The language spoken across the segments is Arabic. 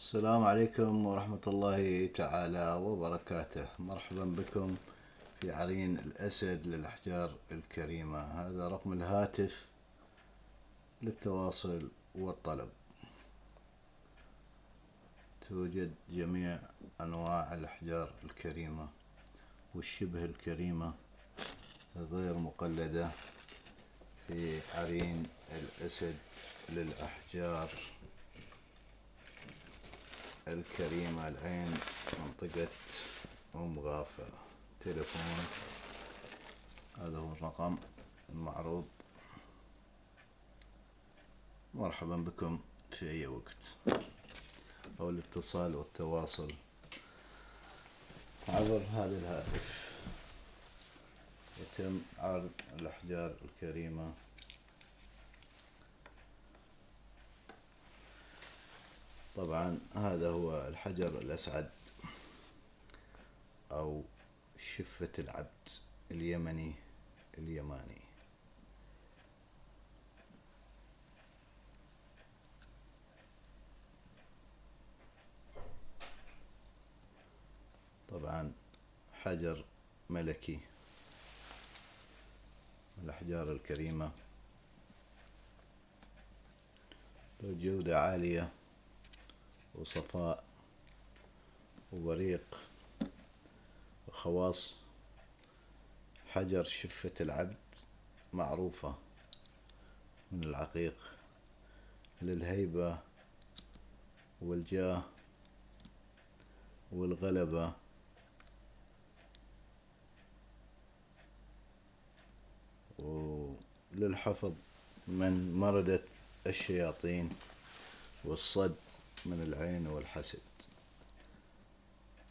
السلام عليكم ورحمة الله تعالى وبركاته. مرحبا بكم في عرين الأسد للأحجار الكريمة. هذا رقم الهاتف للتواصل والطلب. توجد جميع أنواع الأحجار الكريمة والشبه الكريمة غير مقلدة في عرين الأسد للأحجار الكريمة العين، منطقة غافة. تليفون، هذا هو الرقم المعروض. مرحبا بكم في أي وقت، أو الاتصال والتواصل عبر هذا الهاتف. يتم عرض الأحجار الكريمة. طبعا هذا هو الحجر الأسعد أو شفة العبد اليمني اليماني. طبعا حجر ملكي، الأحجار الكريمة ذو جودة عالية وصفاء وبريق وخواص. حجر شفة العبد معروفة من العقيق للهيبة والجاه والغلبة وللحفظ من مردة الشياطين والصد من العين والحسد.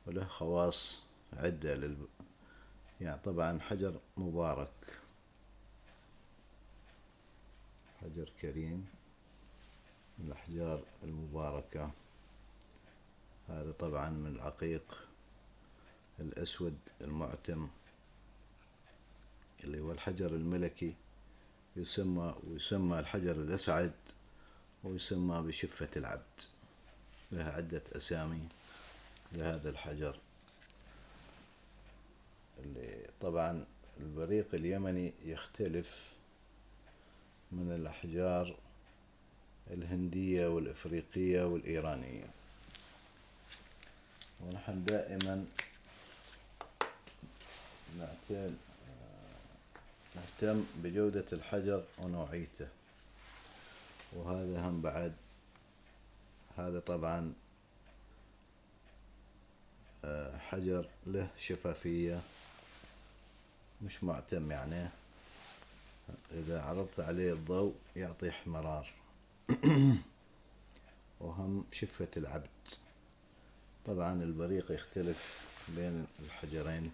وله خواص عدة يعني طبعا حجر مبارك، حجر كريم من الأحجار المباركة. هذا طبعا من العقيق الأسود المعتم اللي هو الحجر الملكي، ويسمى الحجر الأسعد، ويسمى بشفة العبد. لها عدة أسامي لهذا الحجر. اللي طبعا البريق اليمني يختلف من الأحجار الهندية والإفريقية والإيرانية، ونحن دائما نهتم بجودة الحجر ونوعيته. وهذا هم بعد، هذا طبعا حجر له شفافية، مش معتم، يعني إذا عرضت عليه الضوء يعطي احمرار. وهم شفة العبد. طبعا البريق يختلف بين الحجرين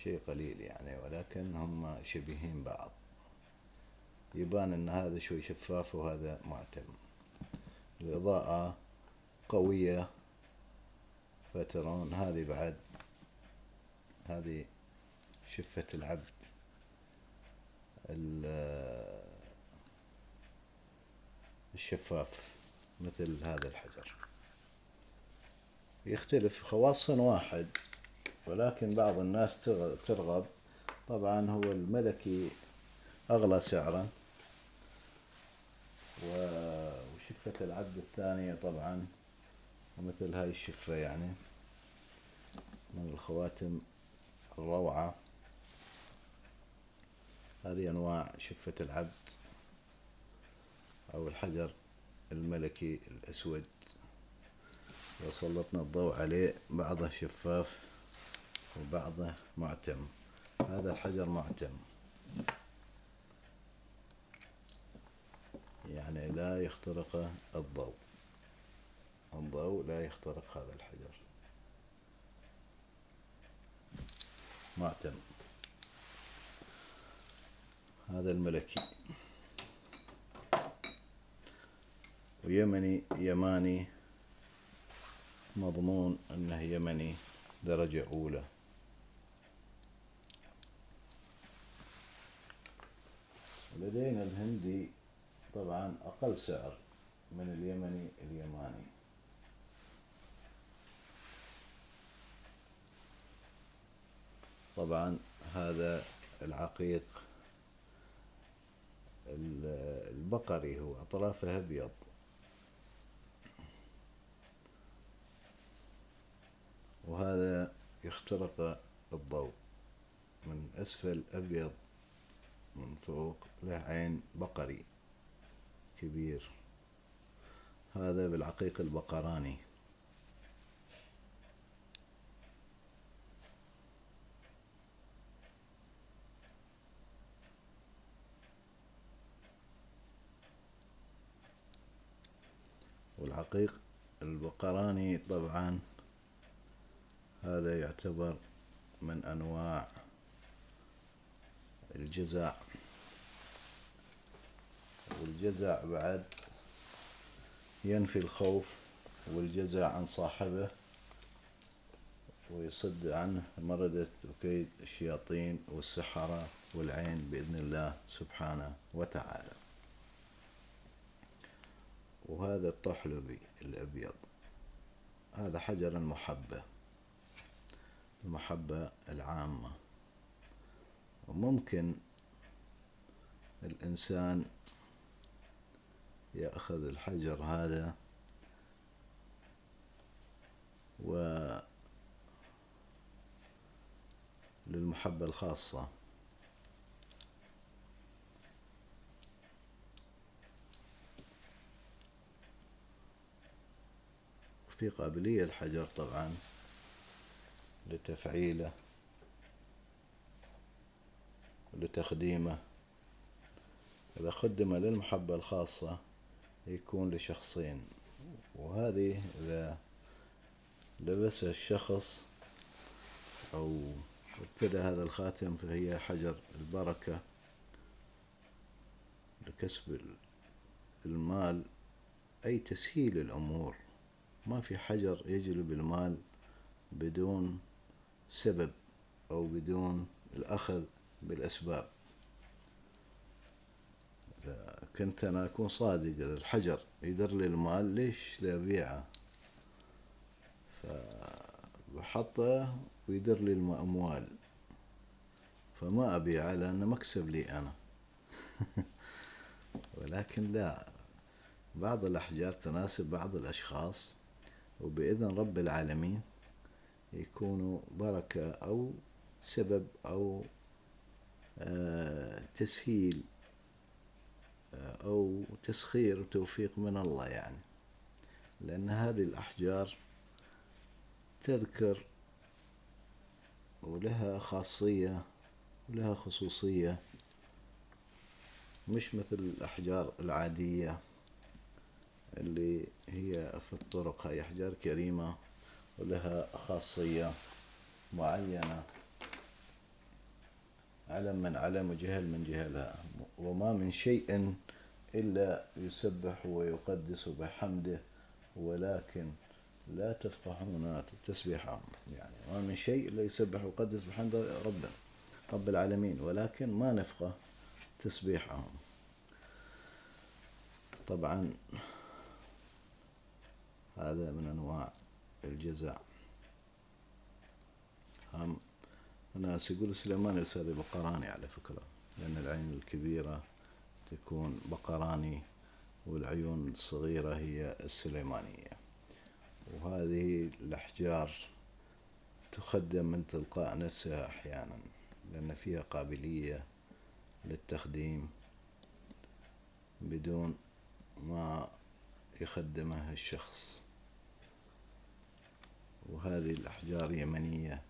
شيء قليل يعني، ولكن هم شبيهين بعض. يبان ان هذا شوي شفاف وهذا معتم. الإضاءة قوية فترون. هذه بعد، هذه شفة العبد الشفاف مثل هذا الحجر. يختلف خواص واحد، ولكن بعض الناس ترغب. طبعا هو الملكي أغلى سعرا، وشفة العبد الثانية طبعا مثل هاي الشفة، يعني من الخواتم الروعة. هذه أنواع شفة العبد أو الحجر الملكي الأسود. لو سلطنا الضوء عليه بعضه شفاف وبعضه معتم. هذا الحجر معتم، يعني لا يخترقه الضوء لا يخترق هذا الحجر، معتم. هذا الملكي ويمني يماني، مضمون أنه يمني درجة أولى. لدينا الهندي طبعا أقل سعر من اليمني اليماني. طبعا هذا العقيق البقري هو أطرافه أبيض، وهذا يخترق الضوء، من أسفل أبيض، من فوق له عين بقري كبير. هذا بالعقيق البقراني. والعقيق البقراني طبعا هذا يعتبر من أنواع الجزع، والجزع بعد ينفي الخوف والجزع عن صاحبه، ويصد عنه مردة وكيد الشياطين والسحرة والعين بإذن الله سبحانه وتعالى. وهذا الطحلبي الأبيض، هذا حجر المحبة، المحبة العامة. وممكن الإنسان يأخذ الحجر هذا للمحبة الخاصة، وفي قابلية الحجر طبعا لتفعيله ولتخديمه. إذا خدم للمحبة الخاصة يكون لشخصين، وهذه إذا لبسه الشخص أو ابتدى هذا الخاتم فهي حجر البركة لكسب المال، أي تسهيل الأمور. ما في حجر يجلب المال بدون سبب أو بدون الأخذ بالأسباب. كنت أنا أكون صادق، الحجر يدر لي المال ليش لا أبيعه؟ فبحطه ويدر لي الأموال، فما أبيعه لأنه مكسب لي أنا. ولكن لا، بعض الأحجار تناسب بعض الأشخاص، وبإذن رب العالمين يكونوا بركة أو سبب أو تسهيل أو تسخير وتوفيق من الله يعني. لأن هذه الأحجار تذكر ولها خاصية ولها خصوصية، مش مثل الأحجار العادية اللي هي في الطرق. هي أحجار كريمة ولها خاصية معينة، علم من علم وجهل من جهلها. وما من شيء إلا يسبح ويقدس بحمده، ولكن لا تفقهون تسبيحهم. يعني ما من شيء إلا يسبح ويقدس بحمد رب العالمين، ولكن ما نفقه تسبيحهم. طبعا هذا من أنواع الجزع. هم الناس يقول سليماني بس هذه بقراني على فكرة، لأن العين الكبيرة تكون بقراني والعيون الصغيرة هي السليمانية. وهذه الأحجار تخدم من تلقاء نفسها أحيانا، لأن فيها قابلية للتخديم بدون ما يخدمها الشخص. وهذه الأحجار يمنية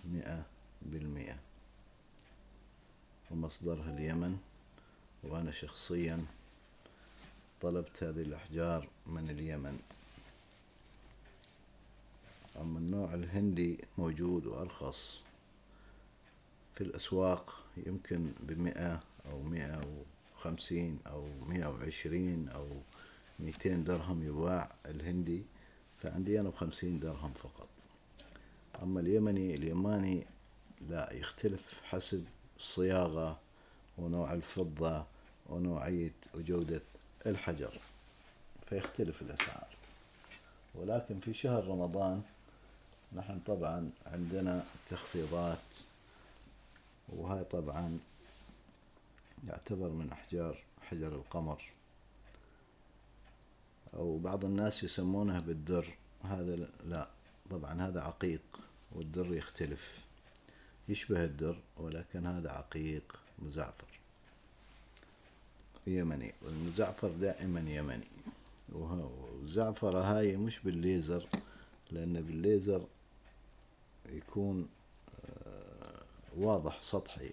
100%، ومصدرها اليمن، وأنا شخصيا طلبت هذه الأحجار من اليمن. أما النوع الهندي موجود وأرخص في الأسواق، يمكن ب100 أو 150 أو 120 أو 200 درهم يباع الهندي، فعندي أنا ب50 درهم فقط. أما اليماني لا، يختلف حسب الصياغة ونوع الفضة ونوعية وجودة الحجر. فيختلف الأسعار. ولكن في شهر رمضان نحن طبعا عندنا تخفيضات، وهاي طبعا يعتبر من أحجار حجر القمر، أو بعض الناس يسمونها بالدر. هذا لا، طبعا هذا عقيق، والدر يختلف، يشبه الدر ولكن هذا عقيق مزعفر يمني، والمزعفر دائما يمني. والزعفرة هاي مش بالليزر، لأن بالليزر يكون واضح سطحي،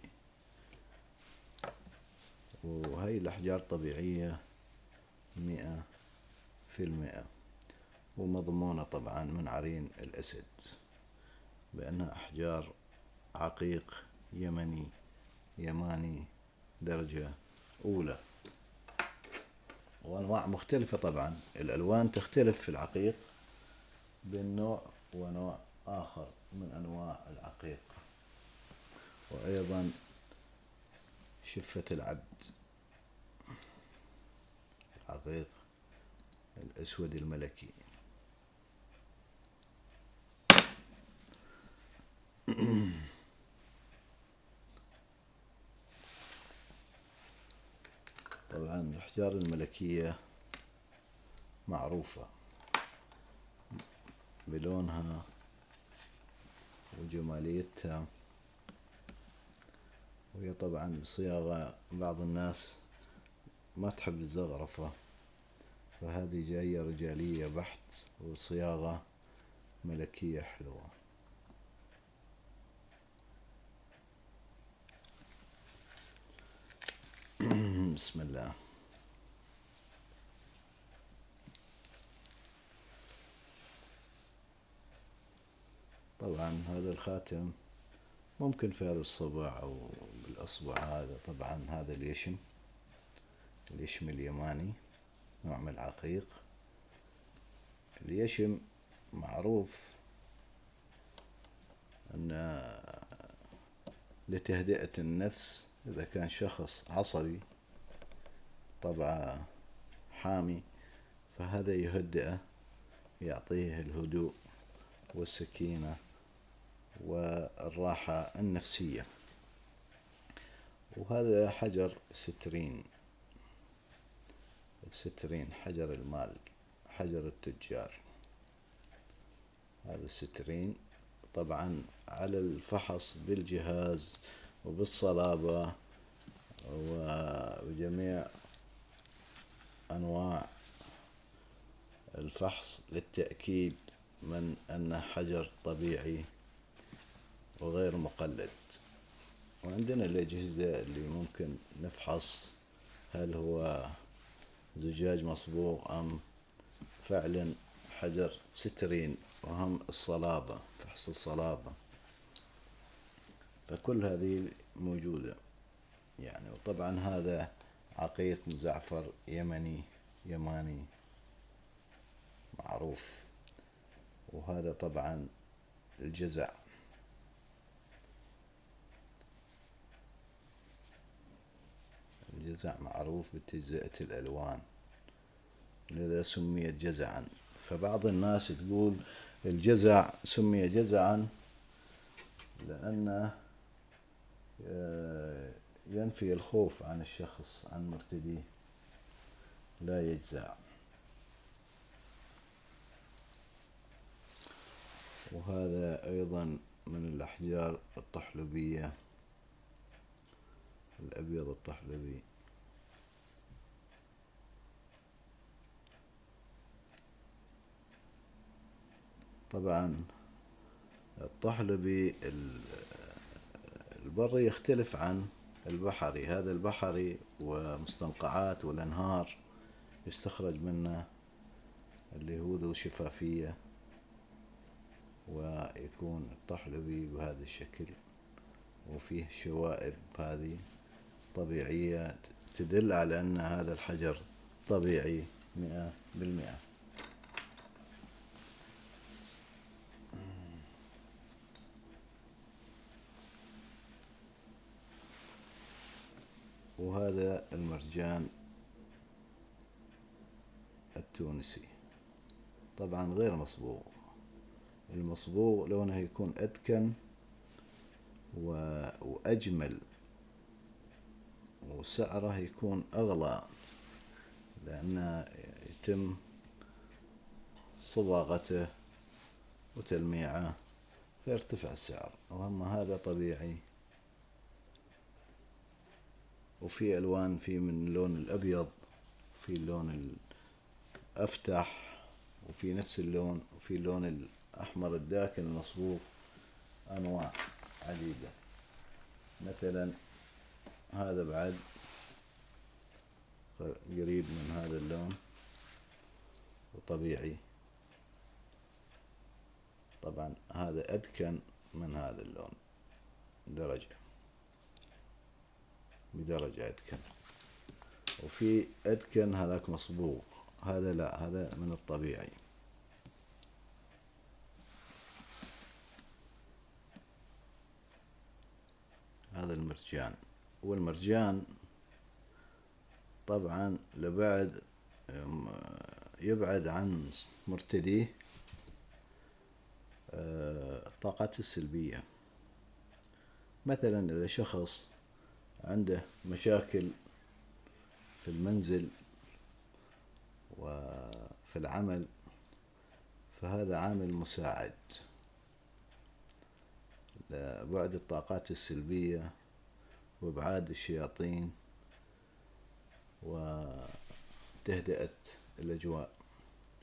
وهي الأحجار طبيعية 100%، ومضمونة طبعا من عرين الأسد بأنها أحجار عقيق يمني يماني درجة أولى، وأنواع مختلفة. طبعا الألوان تختلف في العقيق بين نوع ونوع آخر من أنواع العقيق. وأيضا شفة العبد، العقيق الأسود الملكي. طبعا الأحجار الملكية معروفة بلونها وجماليتها، وهي طبعا بصياغة بعض الناس ما تحب الزغرفة، فهذه جاية رجالية بحت وصياغة ملكية حلوة. بسم الله. طبعا هذا الخاتم ممكن في هذا الصبع أو بالأصبع هذا. طبعا هذا اليشم اليماني، نوع من العقيق. اليشم معروف أن لتهدئة النفس، إذا كان شخص عصبي طبعه حامي، فهذا يهدئه، يعطيه الهدوء والسكينة والراحة النفسية. وهذا حجر سترين، حجر المال، حجر التجار. هذا السترين طبعا على الفحص بالجهاز وبالصلابة وبجميع أنواع الفحص للتأكيد من أنه حجر طبيعي وغير مقلد. وعندنا الأجهزة اللي ممكن نفحص هل هو زجاج مصبوغ أم فعلا حجر سترين، وهم الصلابة، فحص الصلابة، فكل هذه موجودة يعني. وطبعا هذا عقيق مزعفر يماني معروف. وهذا طبعا الجزع، معروف بتجزئة الألوان، لذا سميت جزعا. فبعض الناس تقول الجزع سمي جزعا لأنه ينفي الخوف عن الشخص، عن مرتديه، لا يجزع. وهذا أيضا من الأحجار الطحلبية، الأبيض الطحلبي. طبعا الطحلبي البري يختلف عن البحري. هذا البحري ومستنقعات والأنهار يستخرج منه اللي هو ذو شفافية، ويكون الطحلبي بهذا الشكل، وفيه شوائب هذه طبيعية تدل على أن هذا الحجر طبيعي 100%. وهذا المرجان التونسي. طبعا غير مصبوغ. المصبوغ لونه يكون أدكن وأجمل، وسعره يكون أغلى، لأنه يتم صباغته وتلميعه فيرتفع السعر. وأما هذا طبيعي، وفي ألوان، في من اللون الأبيض، في اللون الأفتح، وفي نفس اللون، وفي اللون الأحمر الداكن المصبوغ. أنواع عديدة. مثلا هذا بعد قريب من هذا اللون وطبيعي. طبعا هذا أدكن من هذا اللون بدرجة أدكن. وفي أدكن هذاك مصبوغ، هذا لا، هذا من الطبيعي. هذا المرجان. والمرجان طبعا يبعد عن مرتديه الطاقات السلبية. مثلا إذا شخص عنده مشاكل في المنزل وفي العمل، فهذا عامل مساعد لبعد الطاقات السلبية وإبعاد الشياطين وتهدئة الأجواء.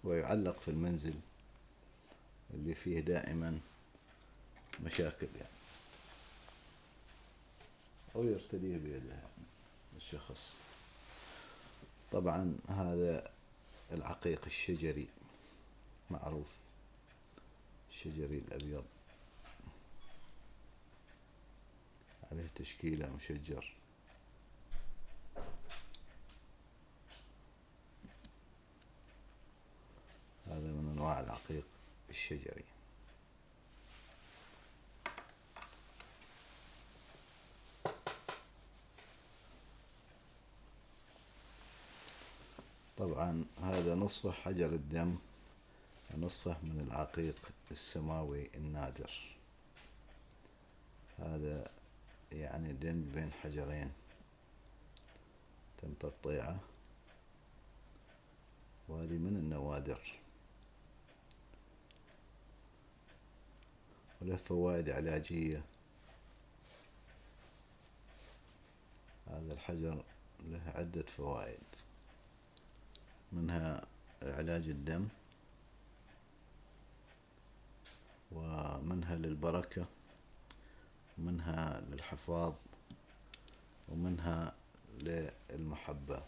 ويعلق في المنزل اللي فيه دائما مشاكل أو يرتديه بيده الشخص. طبعا هذا العقيق الشجري معروف، الشجري الأبيض عليه تشكيلة مشجر. هذا من أنواع العقيق الشجري. طبعا هذا نصفه حجر الدم، ونصفه من العقيق السماوي النادر. هذا يعني دم بين حجرين تم تقطيعه، وهذه من النوادر، وله فوائد علاجية. هذا الحجر له عدة فوائد، منها علاج الدم، ومنها للبركة، ومنها للحفاظ، ومنها للمحبة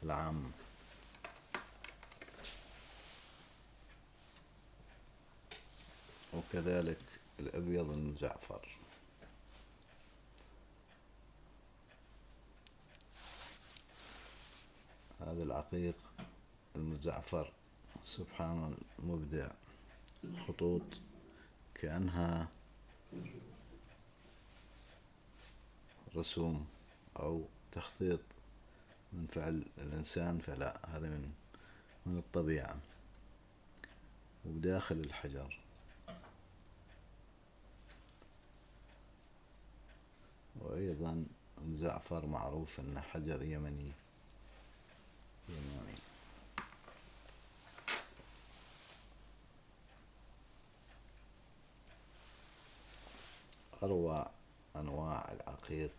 العامة. وكذلك الأبيض المزعفر. هذا العقيق المزعفر سبحان المبدع، خطوط كأنها رسوم أو تخطيط من فعل الإنسان، فلا، هذا من الطبيعة وداخل الحجر. وأيضا الزعفر معروف أنه حجر يمني. أروع أنواع العقيق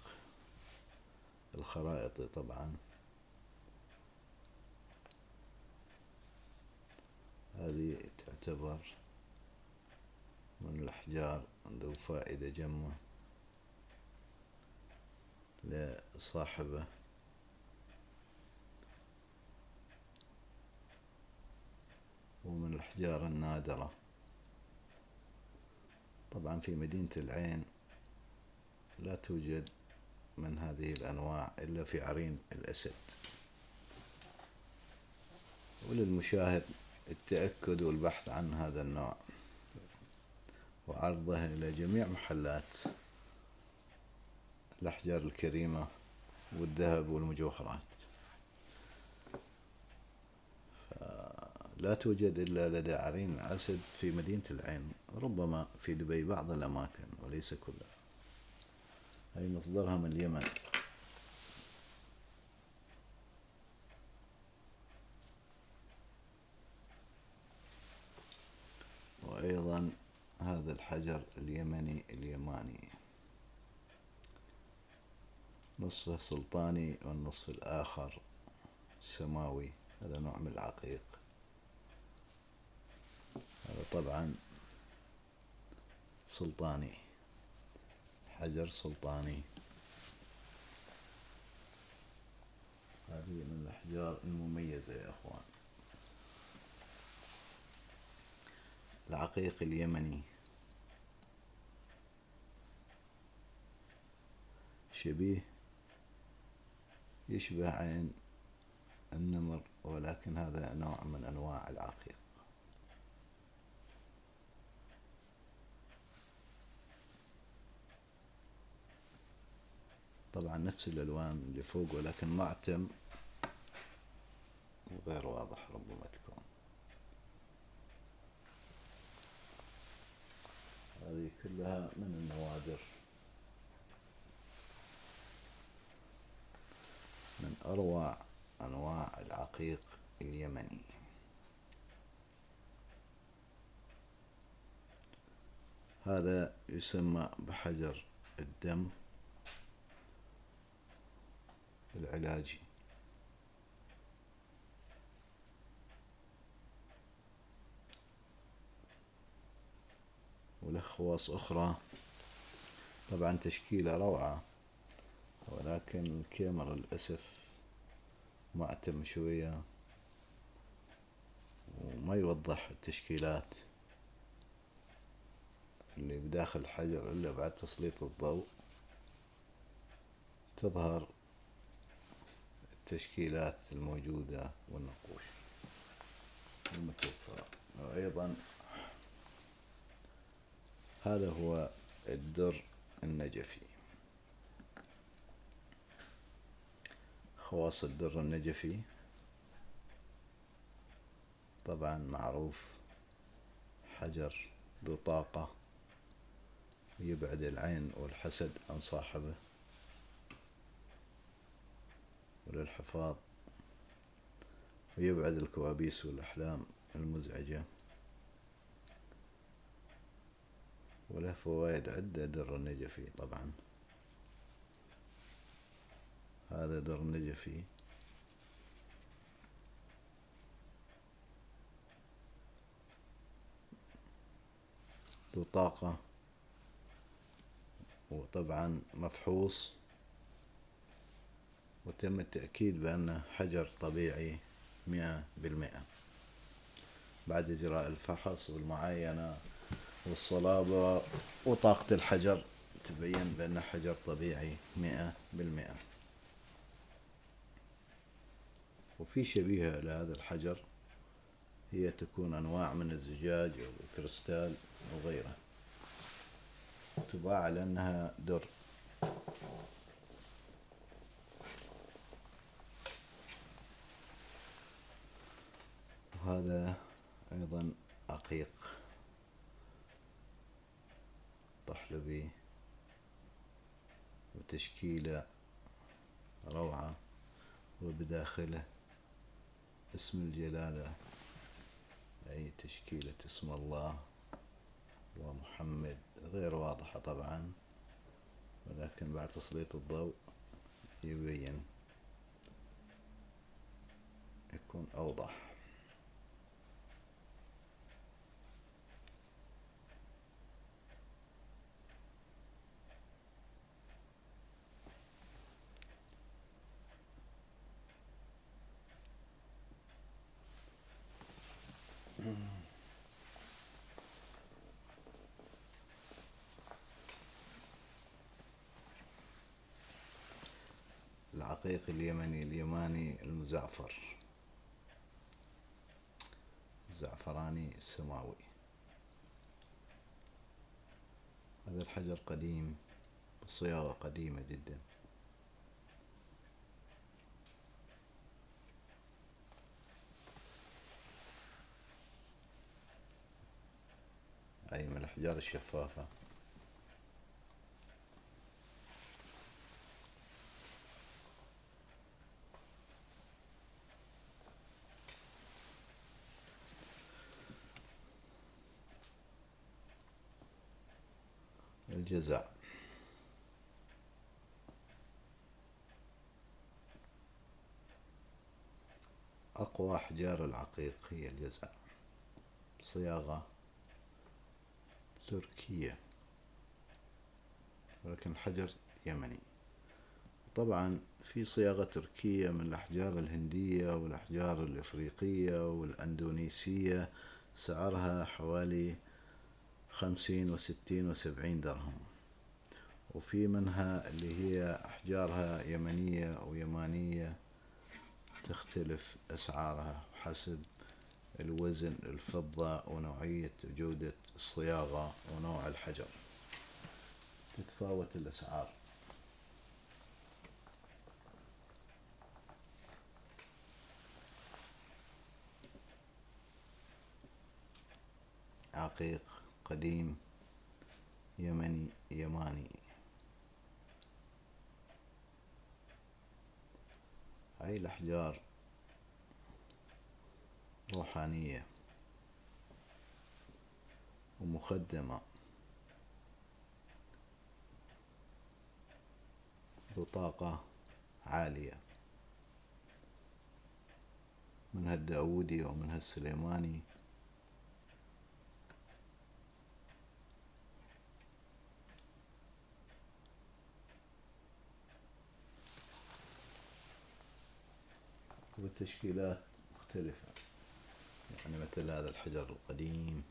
الخرائطي. طبعا هذه تعتبر من الأحجار ذو فائدة جمة لصاحبه، ومن الأحجار النادرة. طبعا في مدينة العين لا توجد من هذه الأنواع إلا في عرين الأسد. وللمشاهد التأكد والبحث عن هذا النوع وعرضه إلى جميع محلات الأحجار الكريمة والذهب والمجوهرات. لا توجد إلا لدى عرين الأسد في مدينة العين، ربما في دبي بعض الأماكن وليس كلها. هي مصدرها من اليمن. وأيضا هذا الحجر اليمني اليماني نصفه سلطاني والنصف الآخر سماوي، هذا نوع من العقيق. هذا طبعا سلطاني، حجر سلطاني. هذه من الأحجار المميزة يا أخوان. العقيق اليمني شبيه، يشبه عين النمر، ولكن هذا نوع من أنواع العقيق. طبعا نفس الألوان اللي فوق، ولكن معتم وغير واضح ربما تكون. هذه كلها من النوادر، من أروع أنواع العقيق اليمني. هذا يسمى بحجر الدم العلاجي، وله خواص أخرى. طبعا تشكيلة روعة، ولكن الكاميرا للأسف معتم شوية وما يوضح التشكيلات اللي بداخل الحجر إلا بعد تسليط الضوء تظهر التشكيلات الموجودة والنقوش المتوفرة. وأيضا هذا هو الدر النجفي. خواص الدر النجفي طبعا معروف، حجر ذو طاقة، يبعد العين والحسد عن صاحبه، وللحفاظ، ويبعد الكوابيس والأحلام المزعجة، وله فوائد عدة در النجفي. طبعا هذا در النجفي ذو طاقة، وطبعا مفحوص، وتم التأكيد بأنه حجر طبيعي 100% بعد إجراء الفحص والمعاينة والصلابة وطاقة الحجر، تبين بأنه حجر طبيعي 100%. وفي شبيهة لهذا الحجر، هي تكون أنواع من الزجاج أو الكريستال وغيره، تباع على أنها در. وهذا أيضا عقيق طحلبي، وتشكيلة روعة، وبداخله اسم الجلالة، أي تشكيلة اسم الله ومحمد، غير واضحة طبعا، ولكن بعد تسليط الضوء يبين، يكون أوضح. العقيق اليماني المزعفر، الزعفراني السماوي. هذا الحجر قديم، بصياغة قديمة جدا. أي من الأحجار الشفافة. الجزع أقوى أحجار العقيق هي الجزع، صياغة تركية ولكن حجر يمني. طبعا في صياغة تركية من الأحجار الهندية والأحجار الإفريقية والأندونيسية، سعرها حوالي 50 و60 و70 درهم. وفي منها اللي هي أحجارها يمنية أو يمانية، تختلف أسعارها حسب الوزن، الفضة، ونوعية جودة الصياغة ونوع الحجر، تتفاوت الأسعار. عقيق قديم يمني يماني. هاي الأحجار روحانية ومخدمة، بطاقة عالية، منها الداودي ومنها السليماني. والتشكيلات مختلفة، يعني مثل هذا الحجر القديم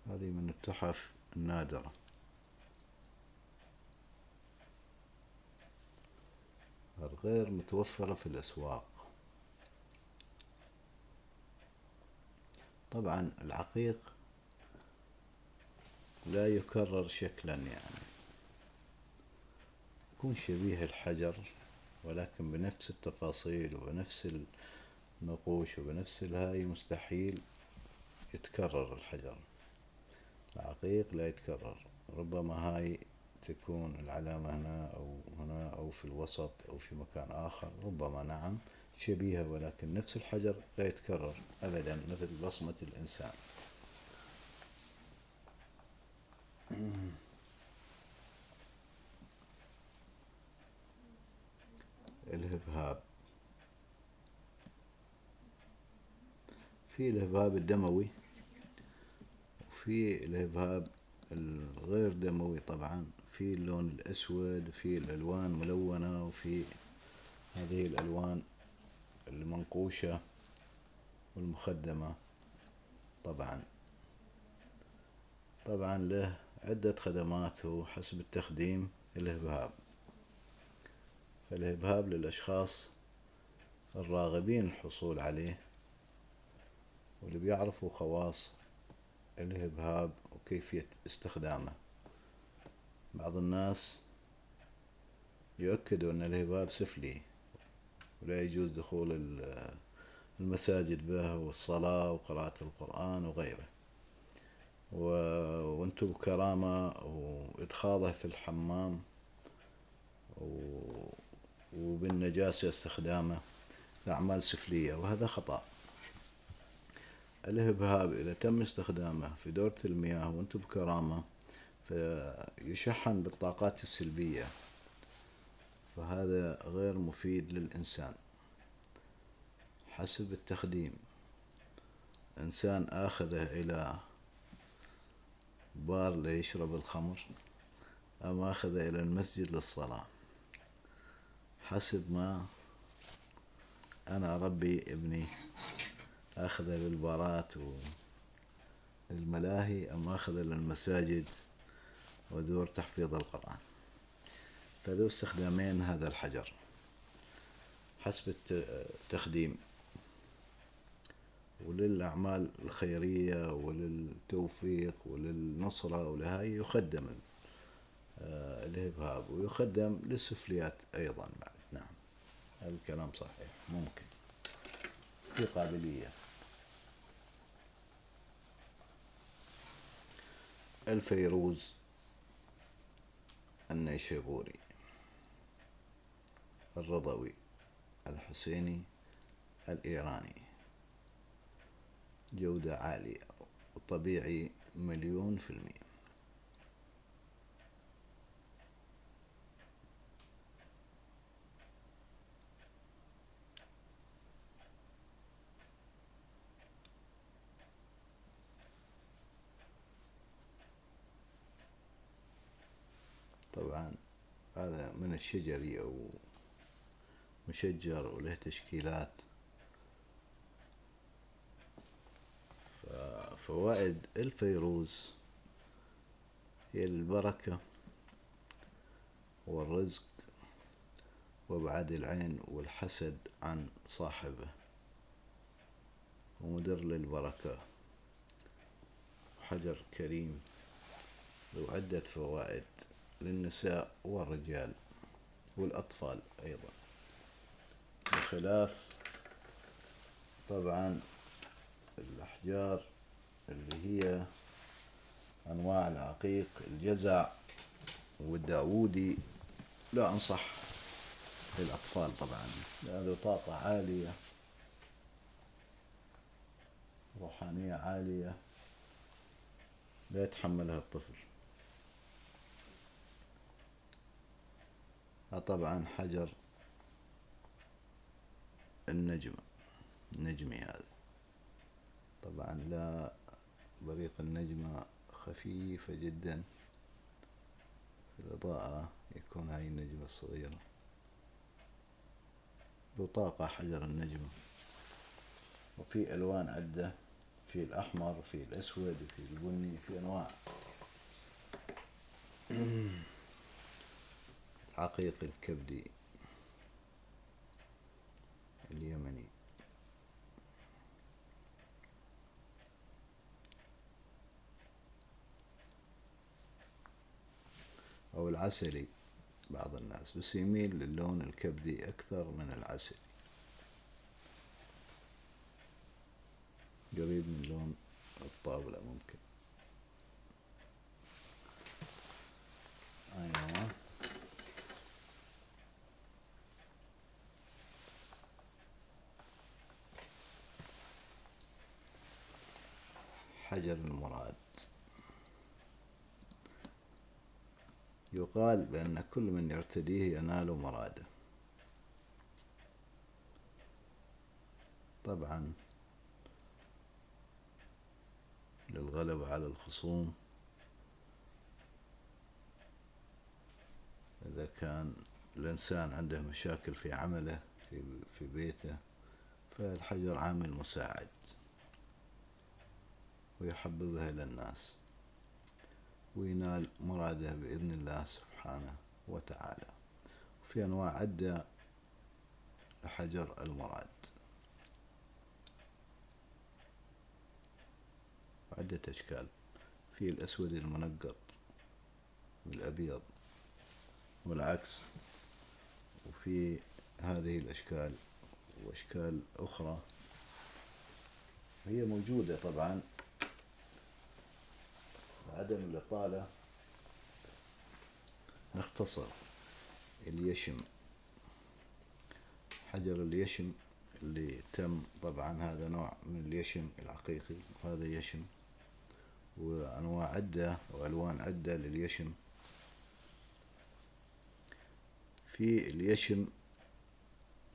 هذه من التحف النادرة. غير متوفرة في الأسواق. طبعا العقيق لا يكرر شكلا، يعني يكون شبيه الحجر ولكن بنفس التفاصيل وبنفس النقوش وبنفس الهاي، مستحيل يتكرر الحجر. العقيق لا يتكرر، ربما هاي تكون العلامة هنا أو هنا أو في الوسط أو في مكان آخر، ربما نعم شبيهة، ولكن نفس الحجر لا يتكرر أبدا، مثل بصمة الإنسان. الهبهاب، في الهبهاب الدموي وفي الهبهاب الغير دموي. طبعا في اللون الأسود، وفي الألوان ملونة، وفي هذه الألوان المنقوشة والمخدمة. طبعا له عدة خدمات حسب التخديم الهبهاب. فالهبهاب للأشخاص الراغبين الحصول عليه واللي بيعرفوا خواص الهبهاب وكيفية استخدامه. بعض الناس يؤكدوا أن الهبهاب سفلي ولا يجوز دخول المساجد به والصلاة وقراءة القرآن وغيره، وانتو بكرامة، وإدخاله في الحمام وبالنجاسة استخدامه لأعمال سفلية، وهذا خطأ. الهبهاب إذا تم استخدامه في دورة المياه وانتو بكرامة فيشحن بالطاقات السلبية، فهذا غير مفيد للإنسان. حسب التخديم، إنسان آخذه إلى بار ليشرب الخمر أم آخذه إلى المسجد للصلاة، حسب ما أنا أربي ابني، أخذه للبارات والملاهي أم أخذه للمساجد ودور تحفيظ القرآن. فذو استخدامين هذا الحجر حسب التخديم. وللأعمال الخيرية وللتوفيق وللنصرة ولهاي يخدم الهبهاب، ويخدم للسفليات أيضا بعد. نعم، هذا الكلام صحيح، ممكن في قابلية. الفيروز النيشابوري، الرضوي، الحسيني، الإيراني، جودة عالية وطبيعي 1,000,000%. طبعا هذا من الشجري أو مشجر وله تشكيلات. فوائد الفيروز هي البركة والرزق وابعاد العين والحسد عن صاحبه، ومدر للبركة، حجر كريم، له عدة فوائد للنساء والرجال والأطفال أيضا، بخلاف طبعا الأحجار اللي هي أنواع العقيق، الجزع والداودي، لا أنصح للأطفال طبعا، له طاقة عالية، روحانية عالية، لا يتحملها الطفل. طبعا حجر النجمي هذا طبعا، لا بريق النجمة خفيفة جدا في الإضاءة، يكون هاي النجمة الصغيرة له طاقة حجر النجمة. وفي ألوان عدة، في الأحمر وفي الأسود وفي البني، في أنواع. العقيق الكبدي اليمني، أو العسلي، بعض الناس بس يميل للون الكبدي أكثر من العسلي، قريب من لون الطاولة ممكن. أيوة. حجر المراد، يقال بأن كل من يرتديه ينال مراده. طبعا للغلبة على الخصوم، إذا كان الإنسان عنده مشاكل في عمله في بيته، فالحجر عامل مساعد ويحببها إلى الناس وينال مراده بإذن الله سبحانه وتعالى. وفي أنواع عدة لحجر المراد، وعدة أشكال، في الأسود المنقط والأبيض والعكس، وفي هذه الأشكال وأشكال أخرى هي موجودة. طبعا عدم الإطالة نختصر اليشم، حجر اليشم اللي تم، طبعا هذا نوع من اليشم العقيقي، وهذا يشم، وأنواع عدة وألوان عدة لليشم. في اليشم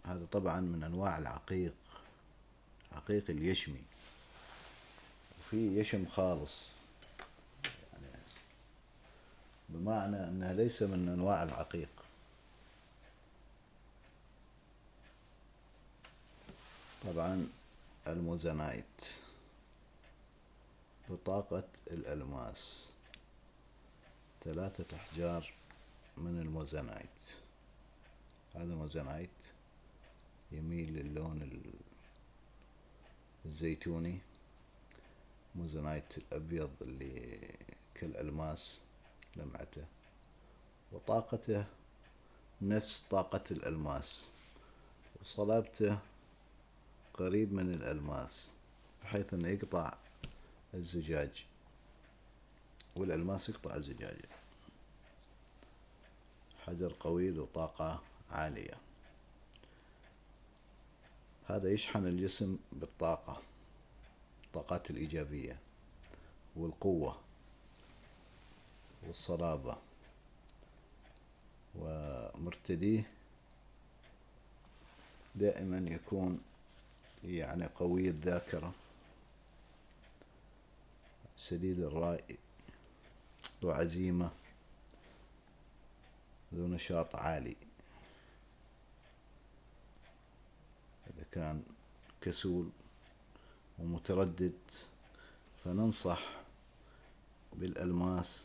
هذا طبعا من أنواع العقيق، عقيق اليشمي، وفي يشم خالص، يعني بمعنى أنها ليس من أنواع العقيق. طبعا الموزنايت بطاقة الألماس، 3 أحجار من الموزنايت. هذا موزنايت يميل للون الزيتوني، موزونايت الأبيض اللي كالألماس لمعته وطاقته نفس طاقة الألماس وصلابته قريب من الألماس بحيث أنه يقطع الزجاج والألماس يقطع الزجاج. حجر قوي ذو طاقة عالية. هذا يشحن الجسم بالطاقة، الطاقات الإيجابية والقوة والصلابة. ومرتديه دائما يكون يعني قوي الذاكرة، شديد الرأي، ذو عزيمة، ذو نشاط عالي. إذا كان كسول ومتردد فننصح بالألماس.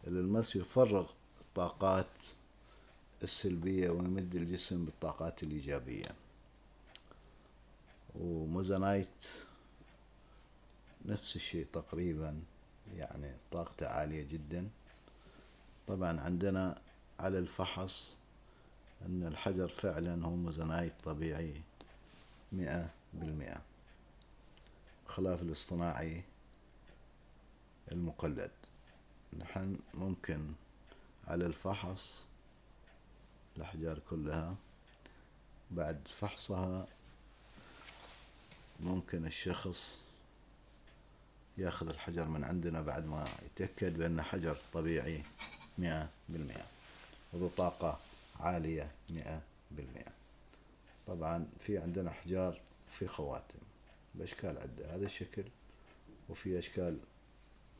الألماس يفرغ الطاقات السلبية ويمد الجسم بالطاقات الإيجابية. وموزونايت نفس الشيء تقريبا، يعني طاقته عالية جدا. طبعا عندنا على الفحص أن الحجر فعلا هو موزونايت طبيعي 100%، خلاف الاصطناعي المقلد. نحن ممكن على الفحص الأحجار كلها بعد فحصها ممكن الشخص ياخذ الحجر من عندنا بعد ما يتأكد بأنه حجر طبيعي 100% وذو طاقة عالية 100%. طبعا في عندنا أحجار في خواتم بأشكال عدة، هذا الشكل، وفي أشكال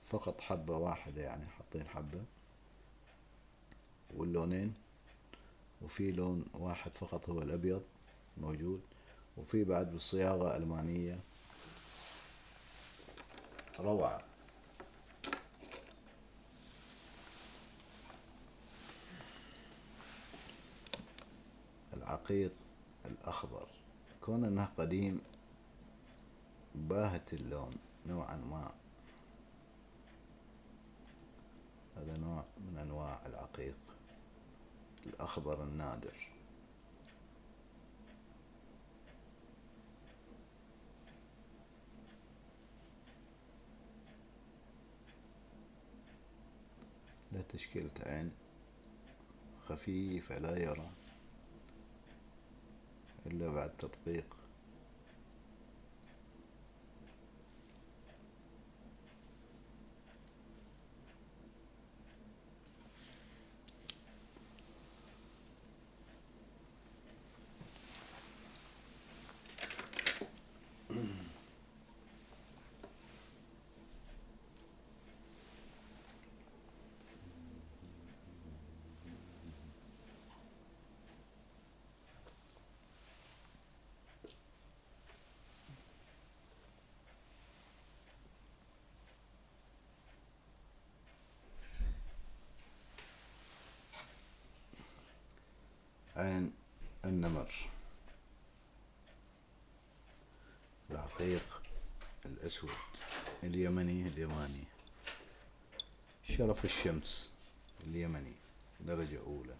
فقط حبة واحدة يعني حاطين حبة واللونين، وفي لون واحد فقط هو الأبيض موجود، وفي بعد بالصياغة ألمانية روعة. العقيق الأخضر كون أنه قديم باهت اللون نوعا ما، هذا نوع من أنواع العقيق الأخضر النادر. له تشكيلة عين خفيفة لا يرى إلا بعد تدقيق. عين النمر، العقيق الأسود اليمني شرف الشمس اليمني درجة أولى.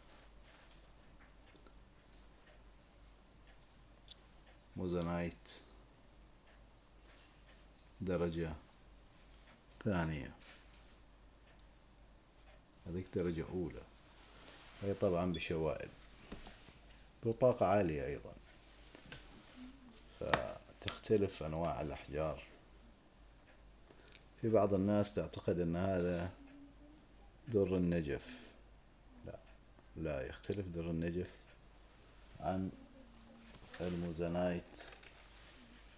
موزونايت درجة ثانية، هذيك درجة أولى، هي طبعا بشوائب ذو طاقة عالية أيضا. فتختلف أنواع الأحجار. في بعض الناس تعتقد أن هذا در النجف، لا يختلف در النجف عن الموزونايت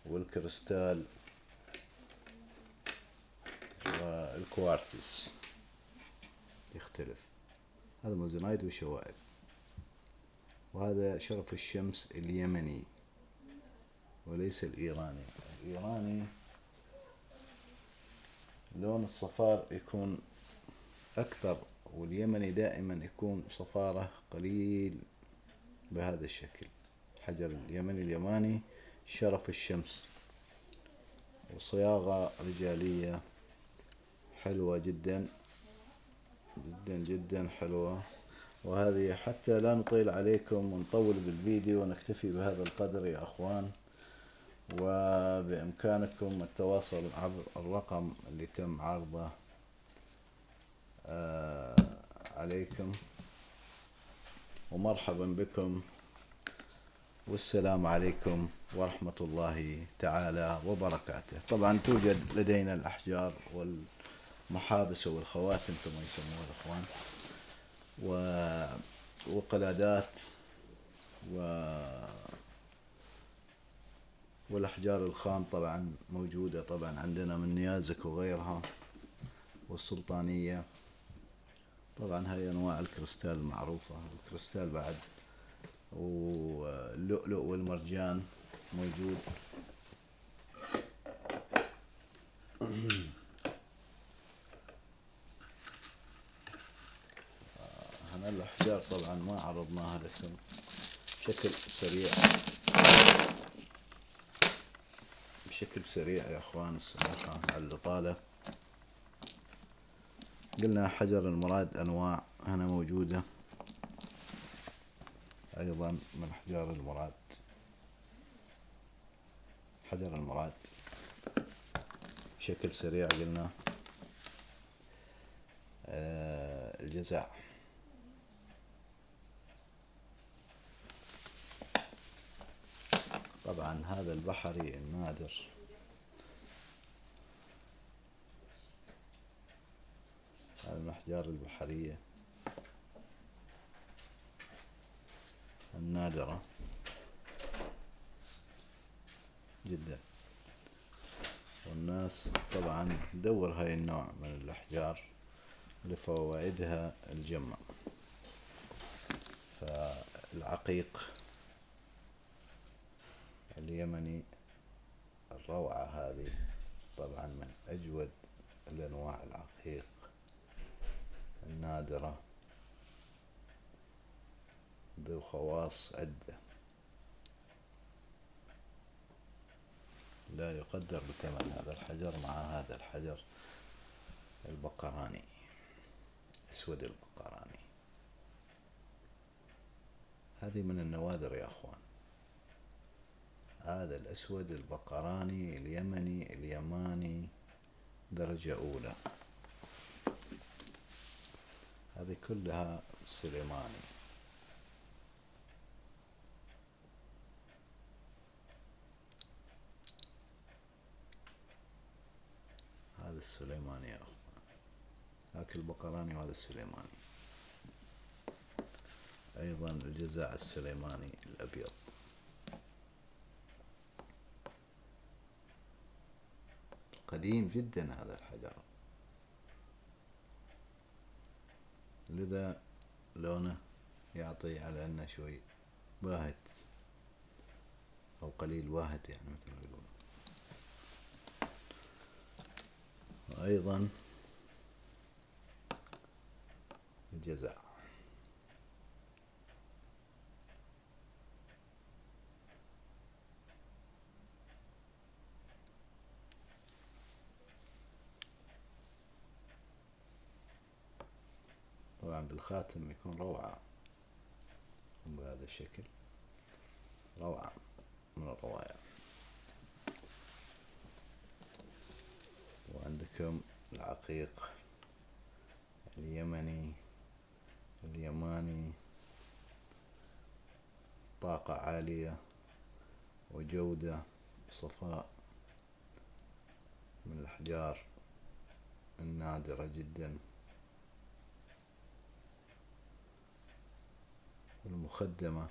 والكريستال والكوارتز، يختلف. هذا موزونايت وشوائب. وهذا شرف الشمس اليمني وليس الإيراني. الإيراني لون الصفار يكون أكثر، واليمني دائما يكون صفاره قليل بهذا الشكل. حجر اليمني شرف الشمس وصياغة رجالية حلوة جدا جدا جدا حلوة. وهذه حتى لا نطيل عليكم ونطول بالفيديو ونكتفي بهذا القدر يا أخوان. وبإمكانكم التواصل عبر الرقم اللي تم عرضه عليكم. ومرحبا بكم، والسلام عليكم ورحمة الله تعالى وبركاته. طبعا توجد لدينا الأحجار والمحابس والخواتم كما يسموها الأخوان، وقلادات والأحجار الخام طبعا موجودة طبعا عندنا من نيازك وغيرها، والسلطانية. طبعا هاي أنواع الكريستال المعروفة، الكريستال بعد، واللؤلؤ والمرجان موجود. هنا الأحجار طبعا ما عرضناها لكم بشكل سريع يا أخوان، السماحة على الإطالة. قلنا حجر المراد أنواع هنا موجودة أيضا من أحجار المراد. حجر المراد بشكل سريع قلنا الجزع، طبعا هذا البحري النادر. هذه الأحجار البحرية النادرة جدا، والناس طبعا تدور هاي النوع من الأحجار لفوائدها الجمة. فالعقيق اليمني الروعة هذه طبعا من أجود الأنواع العقيق النادرة، ذو خواص عدة لا يقدر بثمن هذا الحجر مع هذا الحجر البقراني، أسود البقراني. هذه من النوادر يا أخوان، هذا الأسود البقراني اليمني اليماني درجة أولى، هذه كلها سليماني. هذا السليماني يا أخوان، هاك البقراني وهذا السليماني. أيضا الجزع السليماني الأبيض، قديم جدا هذا الحجر، لذا لونه يعطي على أنه شوي باهت أو قليل واهت يعني مثل ما يقولون. وأيضا الجزع، طبعا بالخاتم يكون روعة بهذا الشكل، روعة من الروائع. وعندكم العقيق اليمني اليماني، طاقة عالية وجودة وصفاء، من الأحجار النادرة جدا والمخدمة،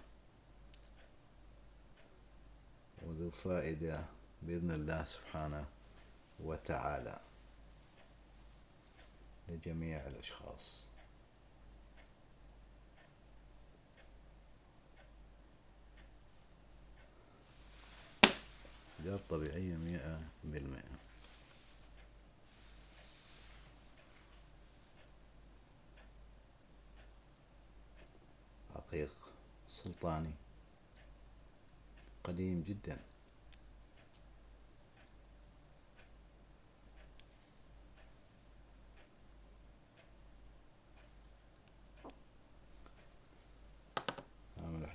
وذو فائدة بإذن الله سبحانه وتعالى لجميع الأشخاص. أحجار طبيعية 100%. عقيق سلطاني قديم جدا،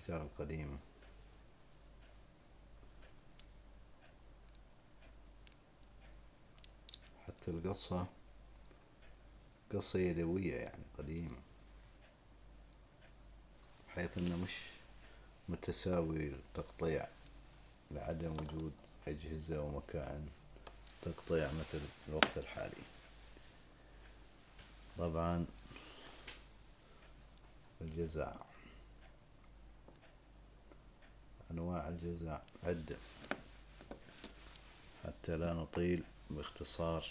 الأحجار القديمة. حتى القصة قصة يدوية يعني قديمة، بحيث انه مش متساوي التقطيع لعدم وجود أجهزة ومكائن تقطيع مثل الوقت الحالي. طبعا الجزع، أنواع الجزع عدة، حتى لا نطيل باختصار.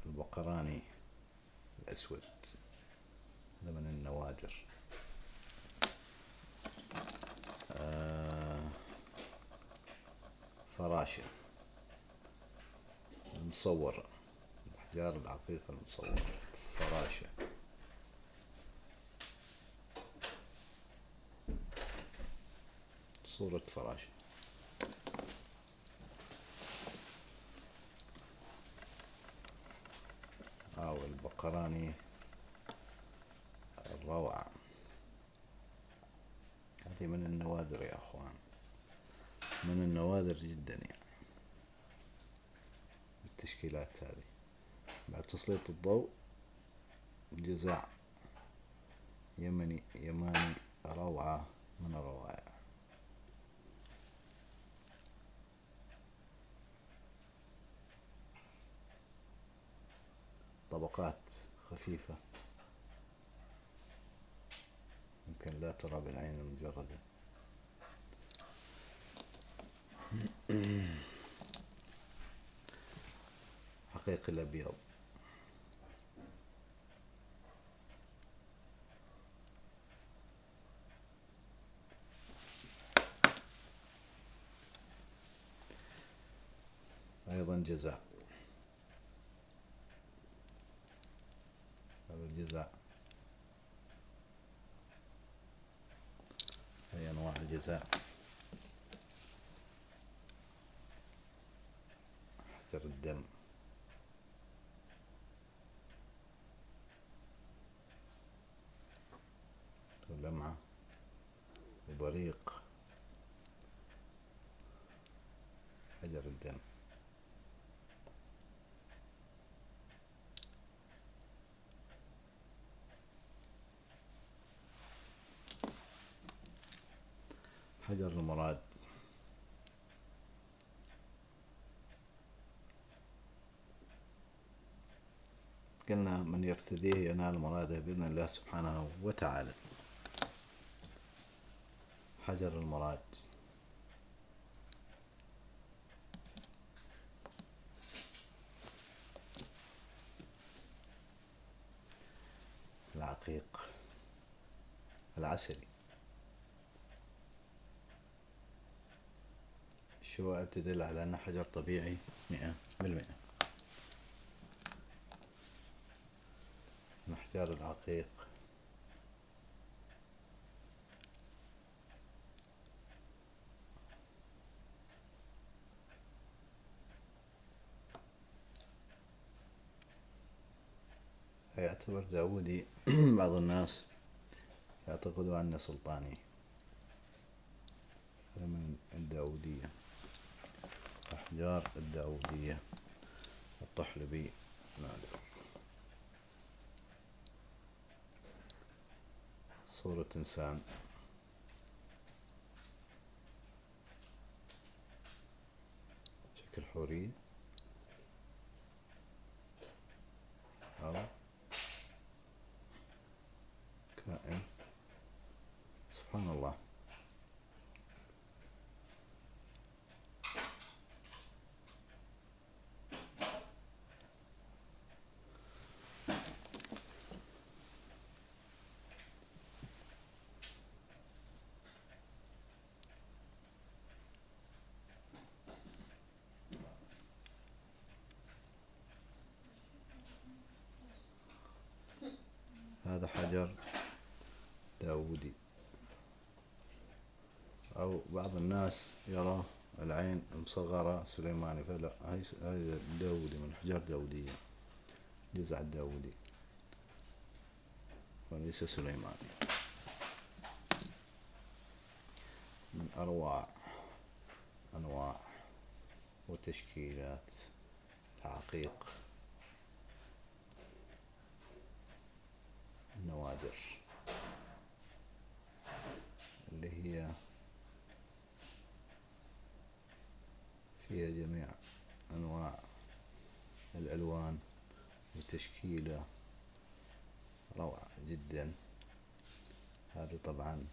البقراني الأسود هذا من النوادر. فراشة المصورة، الأحجار العقيقة المصورة، فراشة. صورة فراشة. أو البقراني الروعة، هذه من النوادر يا أخوان، من النوادر جدا يعني التشكيلات هذه. بعد تسليط الضوء جزع يماني روعة من الروائع. طبقات خفيفة يمكن لا ترى بالعين المجردة. حقيقي الأبيض، أيضا جزع. هذا الجزع، هي أنواع الجزع. أحجر الدم، ولمعة وبريق. حجر الدم. حجر المراد، قلنا من يرتديه ينال مراده بإذن الله سبحانه وتعالى. حجر المراد. العقيق العسلي. الشوائب تدل على أنه حجر طبيعي 100%. من أحجار العقيق يعتبر داودي. بعض الناس يعتقدوا أنه سلطاني، هذا من الداودية، أحجار الداودية. الطحلبي نادر. صورة إنسان، شكل حورية أو كائن، سبحان الله. هذا حجر داودي، أو بعض الناس يراه العين مصغرة سليماني، فلا، هاي داودي، من أحجار داودية، جزع الداودي وليس سليماني. أروع أنواع وتشكيلات تعقيق النوادر اللي هي فيها جميع أنواع الألوان وتشكيلة روعة جدا. هذه طبعا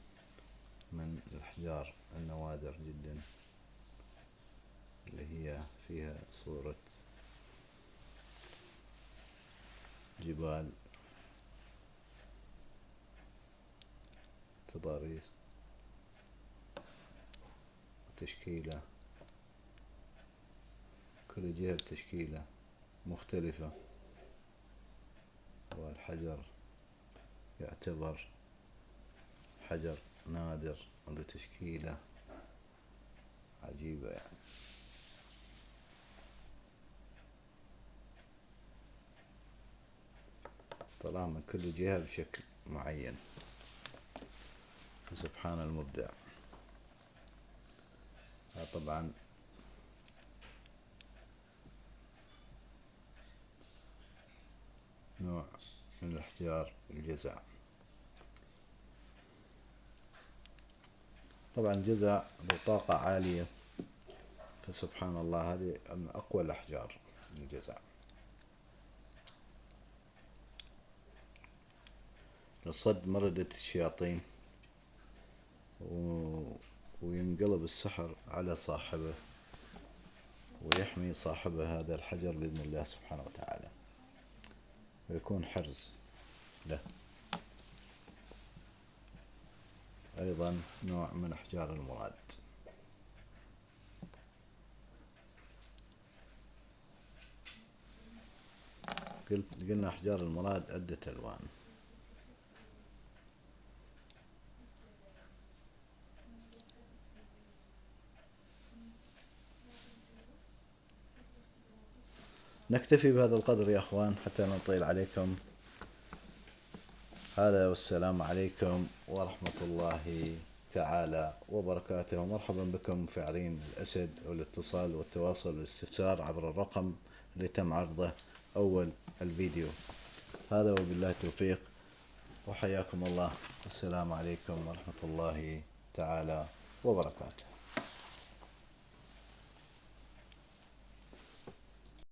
من الأحجار النوادر جدا اللي هي فيها صورة جبال تضاريس وتشكيلة، كل جهة بتشكيلة مختلفة، والحجر يعتبر حجر نادر عنده تشكيلة عجيبة يعني. طلع من كل جهة بشكل معين، سبحان المبدع. طبعا نوع من الأحجار الجزع. طبعا الجزع له طاقة عالية، فسبحان الله هذه من أقوى الأحجار الجزع. لصد مردة الشياطين وينقلب السحر على صاحبه ويحمي صاحبه هذا الحجر بإذن الله سبحانه وتعالى، ويكون حرز له. أيضا نوع من أحجار المراد. قلنا أحجار المراد عدة ألوان. نكتفي بهذا القدر يا أخوان حتى نطيل عليكم. هذا والسلام عليكم ورحمة الله تعالى وبركاته. مرحبا بكم في عرين الأسد، والاتصال والتواصل والاستفسار عبر الرقم اللي تم عرضه أول الفيديو. هذا وبالله التوفيق، وحياكم الله. السلام عليكم ورحمة الله تعالى وبركاته.